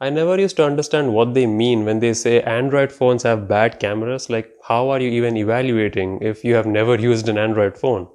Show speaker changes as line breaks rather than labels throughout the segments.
I never used to understand what they mean when they say Android phones have bad cameras. Like, how are you even evaluating if you have never used an Android phone?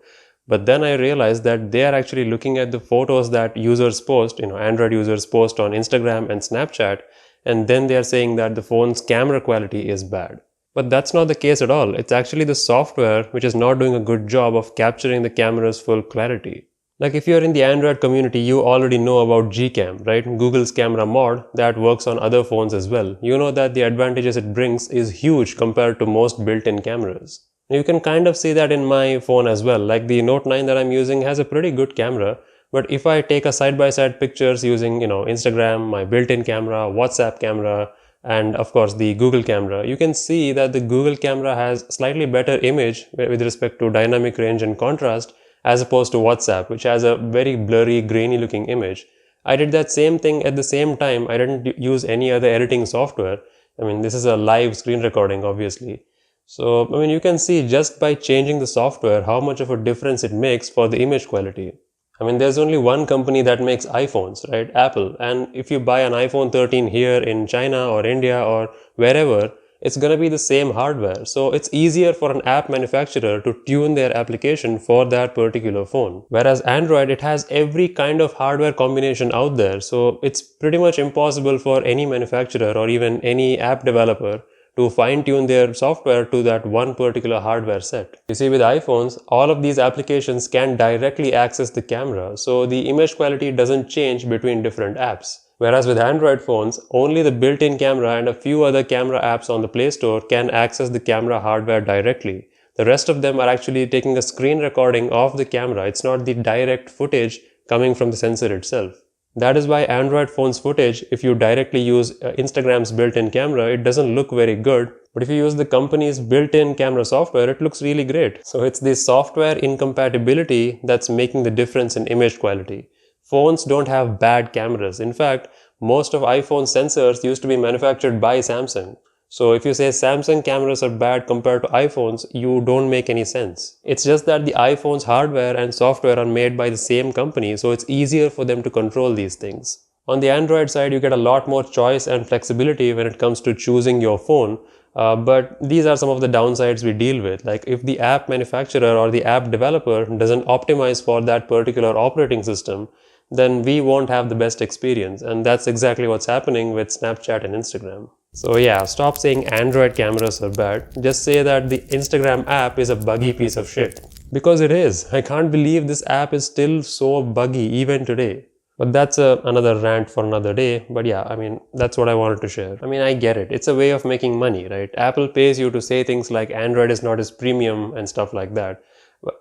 But then I realized that they are actually looking at the photos that users post, Android users post on Instagram and Snapchat, and then they are saying that the phone's camera quality is bad. But that's not the case at all. It's actually the software which is not doing a good job of capturing the camera's full clarity. Like if you're in the Android community, you already know about Gcam, right? Google's camera mod that works on other phones as well. You know that the advantages it brings is huge compared to most built-in cameras. You can kind of see that in my phone as well. Like the Note 9 that I'm using has a pretty good camera, but if I take a side-by-side pictures using, Instagram, my built-in camera, WhatsApp camera, and of course the Google camera, you can see that the Google camera has slightly better image with respect to dynamic range and contrast as opposed to WhatsApp, which has a very blurry, grainy looking image. I did that same thing at the same time. I didn't use any other editing software. I mean, this is a live screen recording, obviously. So, I mean, you can see just by changing the software how much of a difference it makes for the image quality. I mean, there's only one company that makes iPhones, right? Apple. And if you buy an iPhone 13 here in China or India or wherever, it's going to be the same hardware. So it's easier for an app manufacturer to tune their application for that particular phone. Whereas Android, it has every kind of hardware combination out there. So it's pretty much impossible for any manufacturer or even any app developer to fine-tune their software to that one particular hardware set. You see, with iPhones, all of these applications can directly access the camera, so the image quality doesn't change between different apps. Whereas with Android phones, only the built-in camera and a few other camera apps on the Play Store can access the camera hardware directly. The rest of them are actually taking a screen recording of the camera. It's not the direct footage coming from the sensor itself. That is why Android phone's footage, if you directly use Instagram's built-in camera, it doesn't look very good. But if you use the company's built-in camera software, it looks really great. So it's the software incompatibility that's making the difference in image quality. Phones don't have bad cameras. In fact, most of iPhone sensors used to be manufactured by Samsung. So if you say Samsung cameras are bad compared to iPhones, you don't make any sense. It's just that the iPhone's hardware and software are made by the same company, so it's easier for them to control these things. On the Android side, you get a lot more choice and flexibility when it comes to choosing your phone, but these are some of the downsides we deal with. Like if the app manufacturer or the app developer doesn't optimize for that particular operating system, then we won't have the best experience, and that's exactly what's happening with Snapchat and Instagram. So yeah, stop saying Android cameras are bad. Just say that the Instagram app is a buggy piece of shit. Because it is. I can't believe this app is still so buggy even today. But that's another rant for another day. But yeah, I mean, that's what I wanted to share. I mean, I get it. It's a way of making money, right? Apple pays you to say things like Android is not as premium and stuff like that. But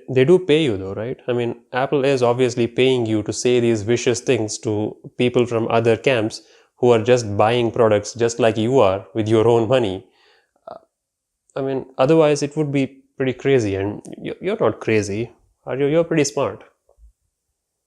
they do pay you though, right? I mean, Apple is obviously paying you to say these vicious things to people from other camps who are just buying products just like you are with your own money. I mean, otherwise it would be pretty crazy, and you're not crazy, are you? You're pretty smart.